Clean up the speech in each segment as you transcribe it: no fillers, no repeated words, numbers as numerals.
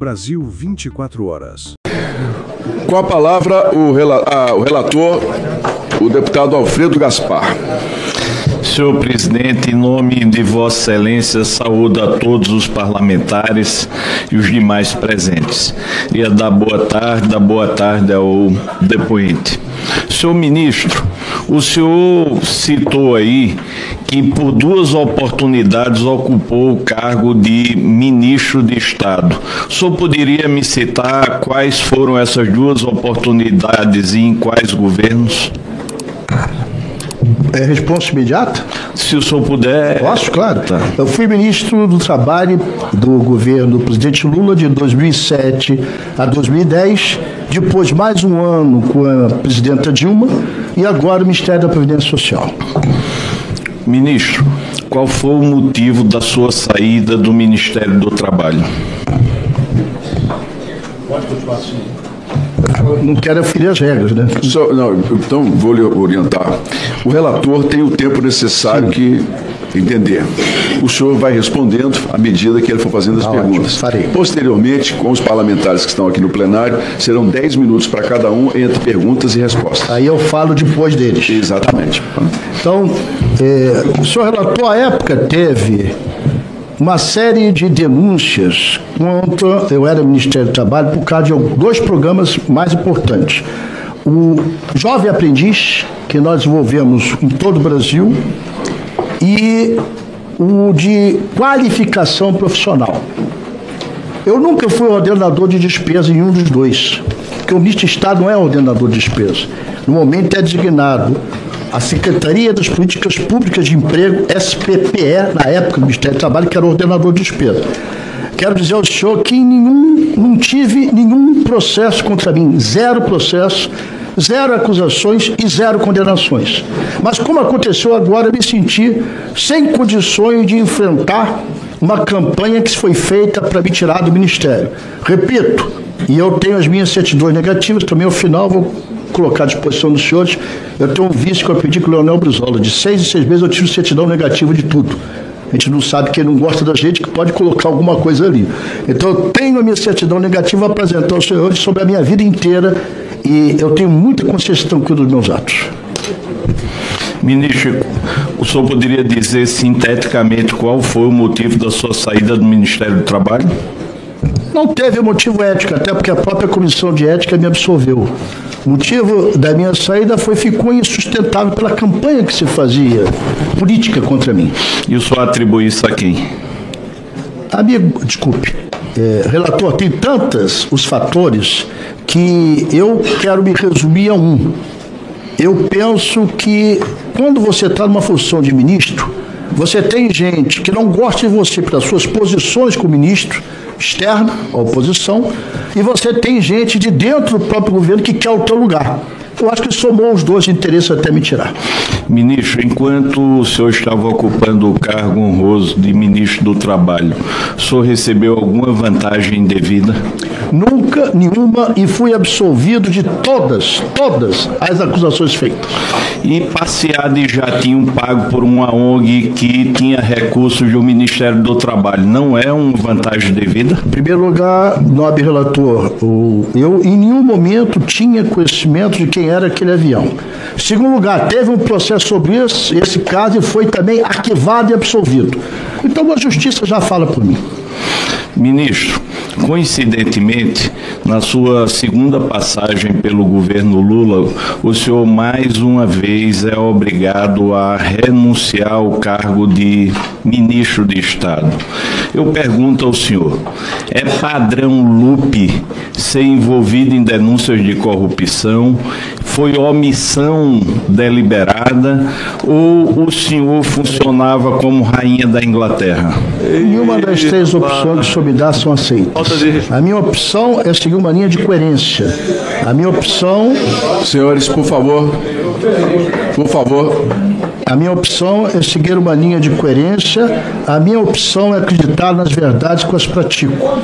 Brasil 24 horas. Com a palavra, o relator, o deputado Alfredo Gaspar. Senhor presidente, em nome de Vossa Excelência, saúdo a todos os parlamentares e os demais presentes. Queria dar boa tarde ao depoente. Senhor ministro, o senhor citou aí que por 2 oportunidades ocupou o cargo de ministro de Estado. O senhor poderia me citar quais foram essas 2 oportunidades e em quais governos? É resposta imediata? Se o senhor puder... Posso, claro. Tá. Eu fui ministro do Trabalho do governo do presidente Lula de 2007 a 2010, depois mais um ano com a presidenta Dilma e agora o Ministério da Previdência Social. Ministro, qual foi o motivo da sua saída do Ministério do Trabalho? Pode continuar assim. Não quero ferir as regras, né? Então, vou lhe orientar. O relator tem o tempo necessário que entender. O senhor vai respondendo à medida que ele for fazendo as perguntas. Farei. Posteriormente, com os parlamentares que estão aqui no plenário, serão 10 minutos para cada um entre perguntas e respostas. Aí eu falo depois deles. Exatamente. Então, o senhor relator, à época, teve uma série de denúncias contra, eu era Ministério do Trabalho, por causa de 2 programas mais importantes. O Jovem Aprendiz, que nós desenvolvemos em todo o Brasil, e o de qualificação profissional. Eu nunca fui ordenador de despesa em um dos 2, porque o ministro de Estado não é ordenador de despesa. No momento é designado a Secretaria das Políticas Públicas de Emprego, SPPE, na época do Ministério do Trabalho, que era ordenador de despesa. Quero dizer ao senhor que não tive nenhum processo contra mim, 0 processo, 0 acusações e 0 condenações. Mas como aconteceu agora, eu me senti sem condições de enfrentar uma campanha que foi feita para me tirar do Ministério. Repito, e eu tenho as minhas certidões negativas, também ao final vou colocar à disposição dos senhores. Eu tenho um vício que eu pedi com o Leonel Brizola, de 6 em 6 meses eu tiro certidão negativa de tudo. A gente não sabe quem não gosta da gente que pode colocar alguma coisa ali. Então eu tenho a minha certidão negativa a apresentar aos senhores sobre a minha vida inteira e eu tenho muita consciência tranquila dos meus atos. Ministro, o senhor poderia dizer sinteticamente qual foi o motivo da sua saída do Ministério do Trabalho? Não teve motivo ético, até porque a própria Comissão de Ética me absolveu. O motivo da minha saída ficou insustentável pela campanha que se fazia política contra mim. E o senhor atribui isso a quem? Amigo, desculpe, relator, tem os fatores que eu quero me resumir a um. Eu penso que quando você está numa função de ministro, você tem gente que não gosta de você pelas suas posições como ministro, externa, a oposição, e você tem gente de dentro do próprio governo que quer o teu lugar. Eu acho que somou os 2 interesses até me tirar. Ministro, enquanto o senhor estava ocupando o cargo honroso de ministro do Trabalho, o senhor recebeu alguma vantagem indevida? Nunca, nenhuma, e fui absolvido de todas as acusações feitas. E passeado e jatinho pago por uma ONG que tinha recursos do Ministério do Trabalho, não é uma vantagem devida? Em primeiro lugar, nobre relator, eu em nenhum momento tinha conhecimento de quem era aquele avião. Em segundo lugar, teve um processo sobre esse caso e foi também arquivado e absolvido. Então a justiça já fala por mim. Ministro, coincidentemente, na sua segunda passagem pelo governo Lula, o senhor mais uma vez é obrigado a renunciar ao cargo de ministro de Estado. Eu pergunto ao senhor, é padrão Lupe ser envolvido em denúncias de corrupção? Foi omissão deliberada ou o senhor funcionava como rainha da Inglaterra? Nenhuma das 3 opções que me dá são aceitas. A minha opção é seguir uma linha de coerência. A minha opção... Senhores, por favor. Por favor. A minha opção é seguir uma linha de coerência. A minha opção é acreditar nas verdades que eu as pratico.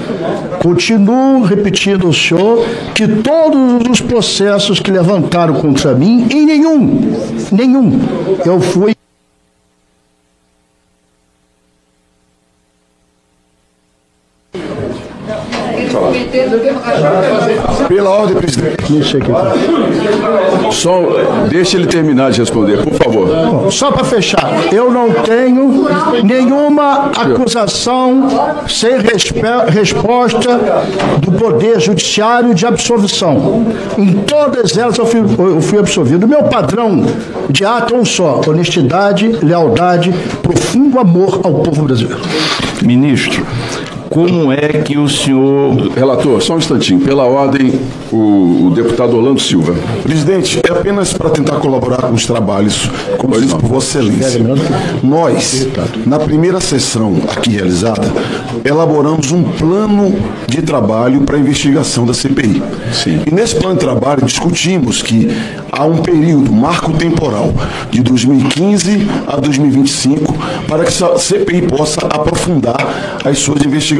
Continuo repetindo ao senhor que todos os processos que levantaram contra mim, em nenhum, eu fui Pela ordem, presidente. Só deixe ele terminar de responder, por favor. Bom, só para fechar, eu não tenho nenhuma acusação sem resposta do Poder Judiciário de absolvição. Em todas elas eu fui absolvido. O meu padrão de ato é um só: honestidade, lealdade, profundo amor ao povo brasileiro. Ministro, como é que o senhor... Relator, só um instantinho. Pela ordem, o deputado Orlando Silva. Presidente, é apenas para tentar colaborar com os trabalhos, como disse por Vossa Excelência. Nós, na primeira sessão aqui realizada, elaboramos um plano de trabalho para a investigação da CPI. Sim. E nesse plano de trabalho discutimos que há um período, marco temporal, de 2015 a 2025, para que a CPI possa aprofundar as suas investigações.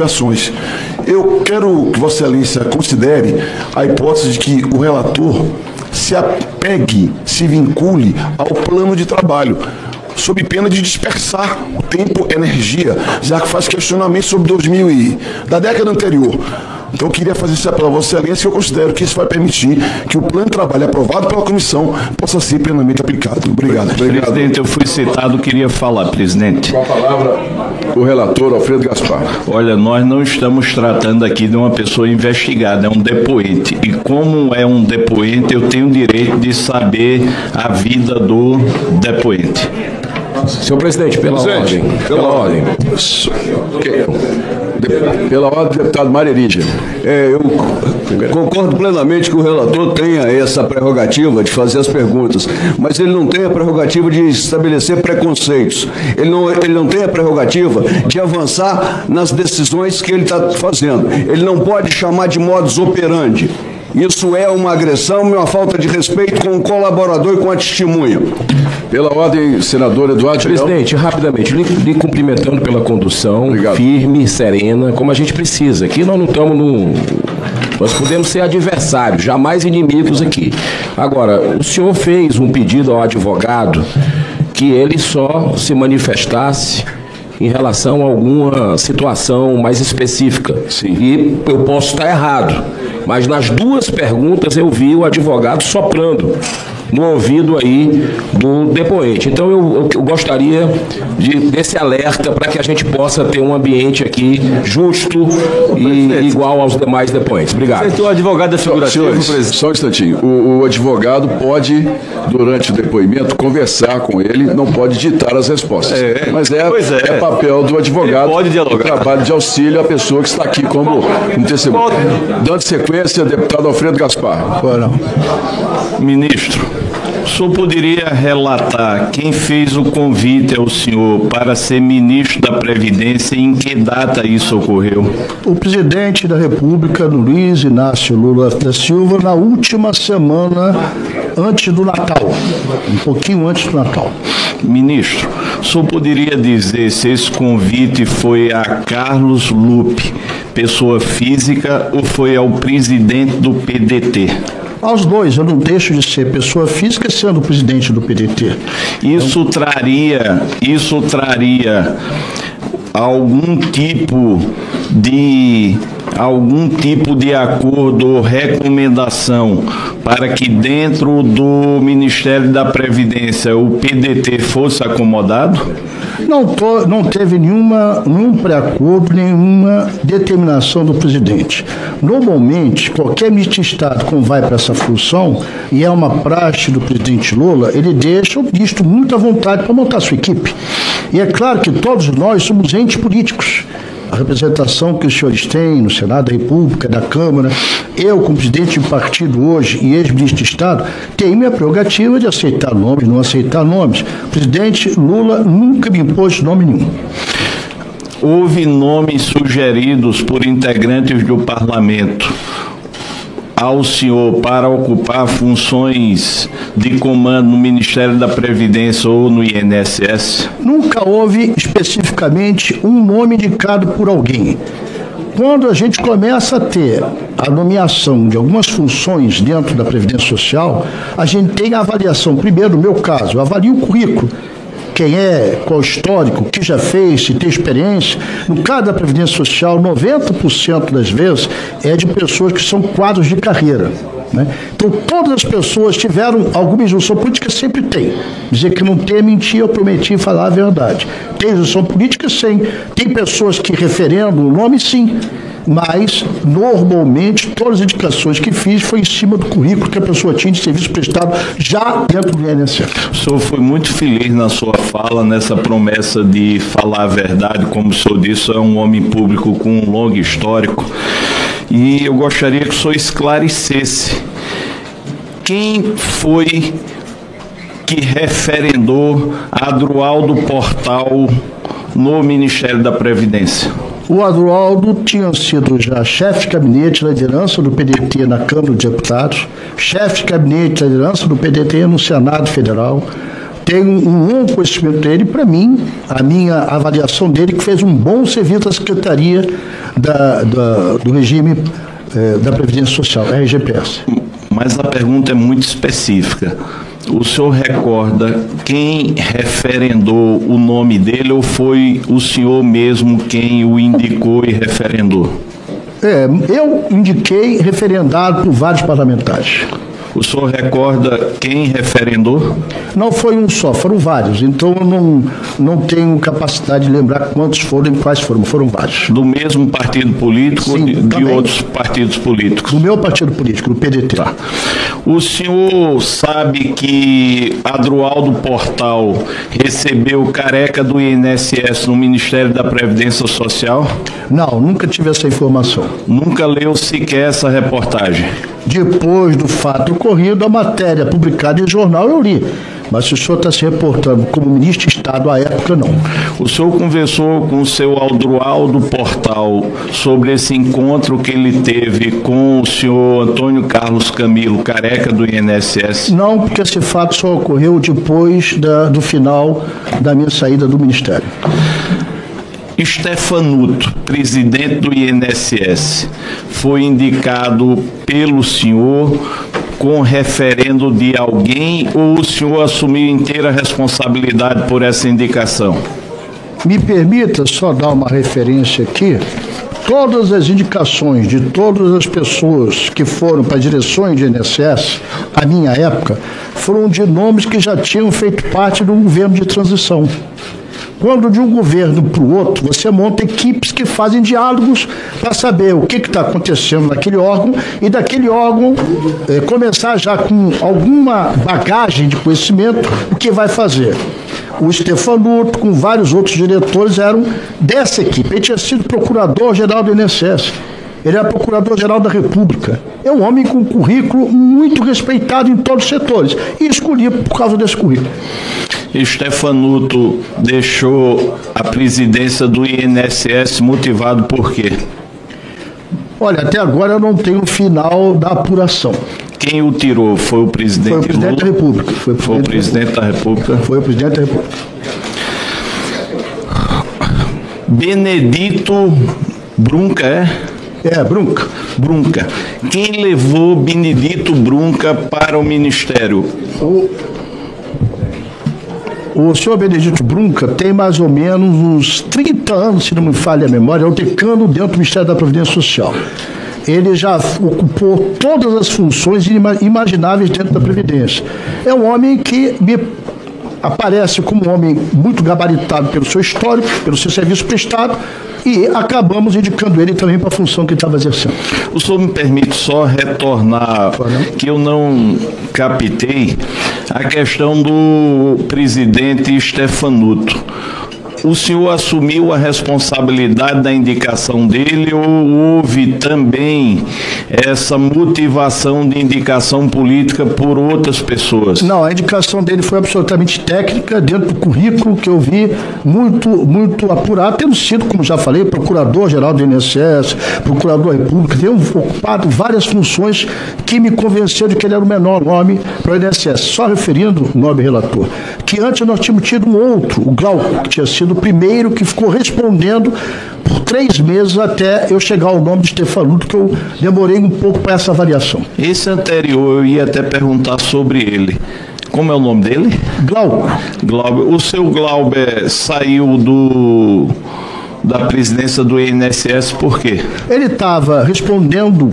Eu quero que Vossa Excelência considere a hipótese de que o relator se apegue, se vincule ao plano de trabalho, sob pena de dispersar o tempo e energia, já que faz questionamento sobre 2000 e da década anterior. Então eu queria fazer isso para Vossa Excelência, que eu considero que isso vai permitir que o plano de trabalho aprovado pela comissão possa ser plenamente aplicado. Obrigado. Presidente, eu fui citado, queria falar, presidente. Com a palavra, o relator Alfredo Gaspar. Olha, nós não estamos tratando aqui de uma pessoa investigada, é um depoente. E como é um depoente, eu tenho o direito de saber a vida do depoente. Senhor presidente, pela ordem. Okay. Pela ordem, deputado Mário Erige. Eu concordo plenamente que o relator tenha essa prerrogativa de fazer as perguntas, mas ele não tem a prerrogativa de estabelecer preconceitos. Ele não tem a prerrogativa de avançar nas decisões que ele está fazendo. Ele não pode chamar de modus operandi. Isso é uma agressão e uma falta de respeito com o colaborador e com a testemunha. Pela ordem, senador Eduardo Girão. Presidente, rapidamente, lhe cumprimentando pela condução, obrigado, firme, serena, como a gente precisa. Aqui nós não estamos nós podemos ser adversários, jamais inimigos aqui. Agora, o senhor fez um pedido ao advogado que ele só se manifestasse em relação a alguma situação mais específica. Sim. E eu posso estar errado, mas nas duas perguntas eu vi o advogado soprando no ouvido aí do depoente. Então eu gostaria desse alerta para que a gente possa ter um ambiente aqui justo e igual aos demais depoentes. Obrigado. O advogado é figurativo, presidente. Só um instantinho. O advogado pode, durante o depoimento, conversar com ele, não pode ditar as respostas. Mas é papel do advogado. Ele pode dialogar. O trabalho de auxílio à pessoa que está aqui como testemunha. Dando sequência, deputado Alfredo Gaspar. Ministro, o senhor poderia relatar quem fez o convite ao senhor para ser ministro da Previdência e em que data isso ocorreu? O presidente da República, Luiz Inácio Lula da Silva, na última semana antes do Natal, um pouquinho antes do Natal. Ministro, o senhor poderia dizer se esse convite foi a Carlos Lupe, pessoa física, ou foi ao presidente do PDT? Aos dois, eu não deixo de ser pessoa física sendo presidente do PDT. Isso traria algum tipo de acordo ou recomendação para que dentro do Ministério da Previdência o PDT fosse acomodado? Não teve nenhum pré-acordo, nenhuma determinação do presidente. Normalmente, qualquer ministro de Estado, quando vai para essa função, e é uma praxe do presidente Lula, ele deixa o ministro muito à vontade para montar sua equipe. E é claro que todos nós somos entes políticos. A representação que os senhores têm no Senado da República, da Câmara, eu, como presidente de partido hoje e ex-ministro de Estado, tenho minha prerrogativa de aceitar nomes, não aceitar nomes. O presidente Lula nunca me impôs nome nenhum. Houve nomes sugeridos por integrantes do parlamento ao senhor para ocupar funções de comando no Ministério da Previdência ou no INSS? Nunca houve especificamente um nome indicado por alguém. Quando a gente começa a ter a nomeação de algumas funções dentro da Previdência Social, a gente tem a avaliação. Primeiro, no meu caso, eu avalio o currículo. quem é, qual o histórico, o que já fez, se tem experiência. No caso da Previdência Social, 90% das vezes é de pessoas que são quadros de carreira, né? Então, todas as pessoas tiveram alguma injunção política, sempre tem. Dizer que não tem é mentir, eu prometi falar a verdade. Tem injunção política, sim. Tem pessoas que referendam o nome, sim. Mas, normalmente, todas as indicações que fiz foi em cima do currículo que a pessoa tinha de serviço prestado já dentro do INSS. O senhor foi muito feliz na sua fala, nessa promessa de falar a verdade. Como o senhor disse, é um homem público com um longo histórico. E eu gostaria que o senhor esclarecesse quem foi que referendou Adroaldo Portal no Ministério da Previdência. O Adroaldo tinha sido já chefe de gabinete da liderança do PDT na Câmara dos Deputados, chefe de gabinete da liderança do PDT no Senado Federal. Tenho um longo conhecimento dele. Para mim, a minha avaliação dele, que fez um bom serviço à Secretaria do Regime da Previdência Social, RGPS. Mas a pergunta é muito específica. O senhor recorda quem referendou o nome dele ou foi o senhor mesmo quem o indicou e referendou? Eu indiquei, referendado por vários parlamentares. O senhor recorda quem referendou? Não foi um só, foram vários. Então eu não tenho capacidade de lembrar quantos foram e quais foram. Foram vários. Do mesmo partido político? Sim, ou de outros partidos políticos? Do meu partido político, do PDT. Tá. O senhor sabe que Adroaldo Portal recebeu careca do INSS no Ministério da Previdência Social? Não, nunca tive essa informação. Nunca leu sequer essa reportagem? Depois do fato ocorrido, a matéria publicada em jornal eu li. Mas se o senhor está se reportando como ministro de Estado à época, não. O senhor conversou com o seu Adroaldo Portal sobre esse encontro que ele teve com o senhor Antônio Carlos Camilo, careca do INSS? Não, porque esse fato só ocorreu depois do final da minha saída do Ministério. Stefanuto, presidente do INSS, foi indicado pelo senhor com referendo de alguém ou o senhor assumiu inteira responsabilidade por essa indicação? Me permita só dar uma referência aqui. Todas as indicações de todas as pessoas que foram para direções de INSS, à minha época, foram de nomes que já tinham feito parte do governo de transição. Quando de um governo para o outro, você monta equipes que fazem diálogos para saber o que está acontecendo naquele órgão e daquele órgão começar já com alguma bagagem de conhecimento o que vai fazer. O Stefanuto, com vários outros diretores, eram dessa equipe. Ele tinha sido procurador-geral do INSS. Ele era procurador-geral da República. É um homem com um currículo muito respeitado em todos os setores. E escolhi por causa desse currículo. Stefanuto deixou a presidência do INSS motivado por quê? Olha, até agora eu não tenho o final da apuração. Quem o tirou? Foi o presidente Lula? Foi o presidente da República. Foi o presidente da República? Foi o presidente da República. Benedito Brunca, Brunca. Brunca. Quem levou Benedito Brunca para o Ministério? O senhor Benedito Brunca tem mais ou menos uns 30 anos, se não me falha a memória, é o decano dentro do Ministério da Previdência Social. Ele já ocupou todas as funções imagináveis dentro da Previdência. É um homem que me aparece como um homem muito gabaritado pelo seu histórico, pelo seu serviço prestado, e acabamos indicando ele também para a função que ele estava exercendo. O senhor me permite só retornar, que eu não captei, a questão do presidente Stefanuto. O senhor assumiu a responsabilidade da indicação dele ou houve também essa motivação de indicação política por outras pessoas? Não, a indicação dele foi absolutamente técnica, dentro do currículo que eu vi muito apurado, tendo sido, como já falei, procurador-geral do INSS, procurador da República, tendo ocupado várias funções que me convenceram de que ele era o menor nome para o INSS. Só referindo, nobre relator, que antes nós tínhamos tido um outro, o Glauco, que tinha sido o primeiro que ficou respondendo por 3 meses até eu chegar ao nome de Stefanuto, que eu demorei um pouco para essa avaliação. Esse anterior, eu ia até perguntar sobre ele. Como é o nome dele? Glauber. O seu Glauber saiu da presidência do INSS por quê? Ele estava respondendo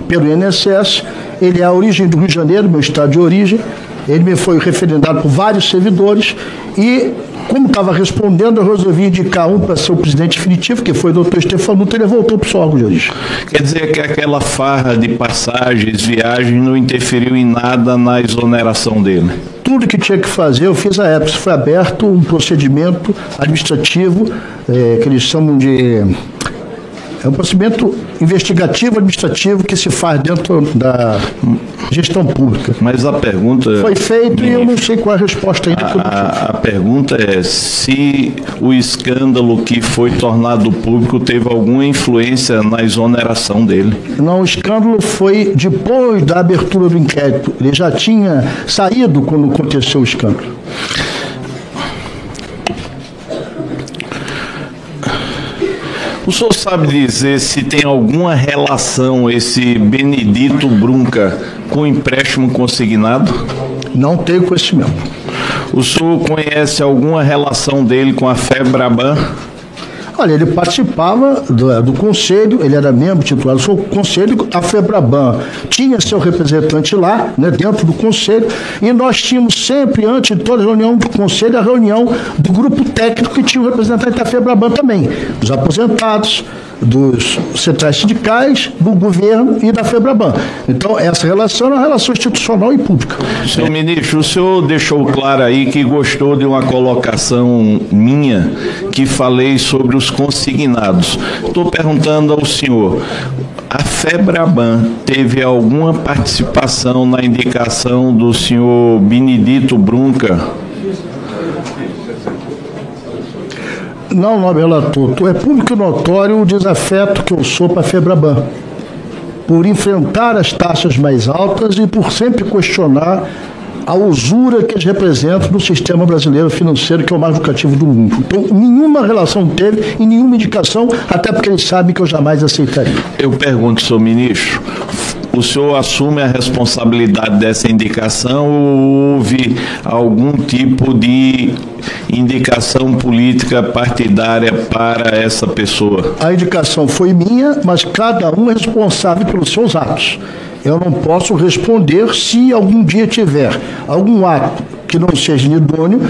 pelo INSS, ele é a origem do Rio de Janeiro, meu estado de origem, ele me foi referendado por vários servidores e, como estava respondendo, eu resolvi indicar um para ser o presidente definitivo, que foi o doutor Stefanuto, ele voltou para o seu órgão de origem. Quer dizer que aquela farra de passagens, viagens, não interferiu em nada na exoneração dele? Tudo que tinha que fazer, eu fiz à época. Foi aberto um procedimento administrativo, que eles chamam de... É um procedimento investigativo administrativo que se faz dentro da gestão pública. Mas a pergunta... Foi feito e eu não sei qual é a resposta ainda. A pergunta é se o escândalo que foi tornado público teve alguma influência na exoneração dele. Não, o escândalo foi depois da abertura do inquérito. Ele já tinha saído quando aconteceu o escândalo. O senhor sabe dizer se tem alguma relação esse Benedito Brunca com o empréstimo consignado? Não tenho conhecimento. O senhor conhece alguma relação dele com a FEBRABAN? Olha, ele participava do conselho, ele era membro titular do conselho, a FEBRABAN tinha seu representante lá, né, dentro do conselho, e nós tínhamos sempre, antes de toda a reunião do conselho, a reunião do grupo técnico que tinha um representante da FEBRABAN também, dos aposentados, dos centrais sindicais, do governo e da FEBRABAN. Então, essa relação é uma relação institucional e pública. Senhor ministro, o senhor deixou claro aí que gostou de uma colocação minha que falei sobre os consignados. Estou perguntando ao senhor, a FEBRABAN teve alguma participação na indicação do senhor Benedito Brunca? Não, nobre relator, é público e notório o desafeto que eu sou para a FEBRABAN, por enfrentar as taxas mais altas e por sempre questionar a usura que eles representam no sistema brasileiro financeiro, que é o mais lucrativo do mundo. Então, nenhuma relação teve e nenhuma indicação, até porque eles sabem que eu jamais aceitaria. Eu pergunto, senhor ministro, o senhor assume a responsabilidade dessa indicação ou houve algum tipo de indicação política partidária para essa pessoa? A indicação foi minha, mas cada um é responsável pelos seus atos. Eu não posso responder se algum dia tiver algum ato que não seja idôneo,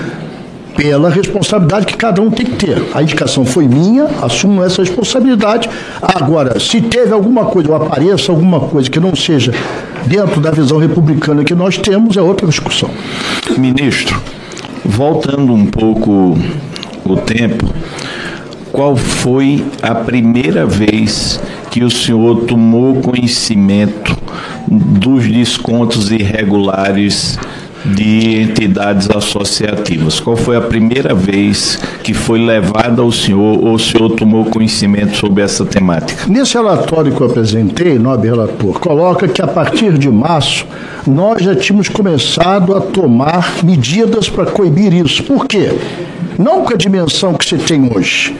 pela responsabilidade que cada um tem que ter. A indicação foi minha, assumo essa responsabilidade. Agora, se teve alguma coisa, ou apareça alguma coisa que não seja dentro da visão republicana que nós temos, é outra discussão. Ministro, voltando um pouco o tempo, qual foi a primeira vez que o senhor tomou conhecimento dos descontos irregulares de entidades associativas? Qual foi a primeira vez que foi levada ao senhor ou o senhor tomou conhecimento sobre essa temática? Nesse relatório que eu apresentei, nobre relator, coloca que a partir de março nós já tínhamos começado a tomar medidas para coibir isso. Por quê? Não com a dimensão que se tem hoje.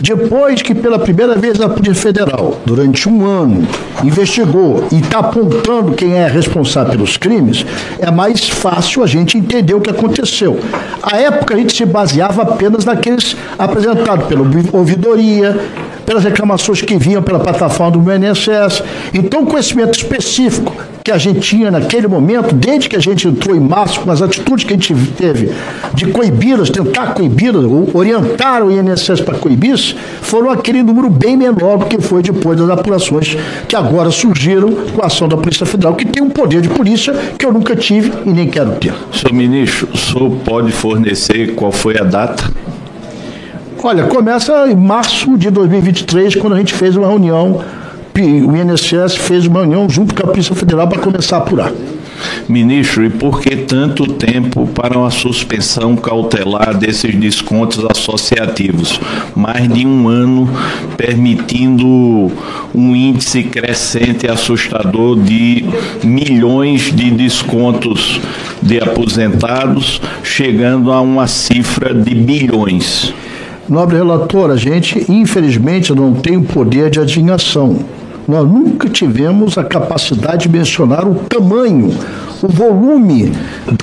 Depois que pela primeira vez a Polícia Federal, durante um ano, investigou e está apontando quem é responsável pelos crimes, é mais fácil a gente entender o que aconteceu. À época a gente se baseava apenas naqueles apresentados pela ouvidoria, pelas reclamações que vinham pela plataforma do INSS. Então, o conhecimento específico que a gente tinha naquele momento, desde que a gente entrou em março, com as atitudes que a gente teve de coibi-las, tentar coibi-las, ou orientar o INSS para coibir-se, foram aquele número bem menor do que foi depois das apurações que agora surgiram com a ação da Polícia Federal, que tem um poder de polícia que eu nunca tive e nem quero ter. Senhor ministro, o senhor pode fornecer qual foi a data? Olha, começa em março de 2023, quando a gente fez uma reunião, o INSS fez uma reunião junto com a Polícia Federal para começar a apurar. Ministro, e por que tanto tempo para uma suspensão cautelar desses descontos associativos? Mais de um ano permitindo um índice crescente e assustador de milhões de descontos de aposentados, chegando a uma cifra de bilhões. Nobre relator, a gente, infelizmente, não tem o poder de adivinhação. Nós nunca tivemos a capacidade de mencionar o tamanho, o volume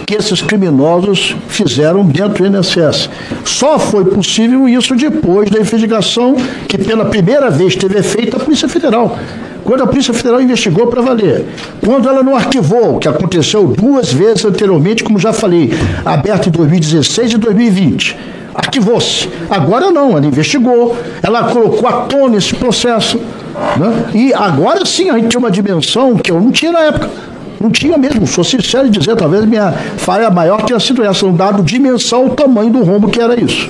que esses criminosos fizeram dentro do INSS. Só foi possível isso depois da investigação que pela primeira vez teve feita a Polícia Federal. Quando a Polícia Federal investigou para valer. Quando ela não arquivou, que aconteceu 2 vezes anteriormente, como já falei, aberto em 2016 e 2020. Arquivou-se. Agora não, ela investigou, ela colocou à tona esse processo. Né? E agora sim a gente tem uma dimensão que eu não tinha na época. Não tinha mesmo, sou sincero em dizer, talvez minha falha maior tenha sido essa, não dado dimensão ao tamanho do rombo que era isso.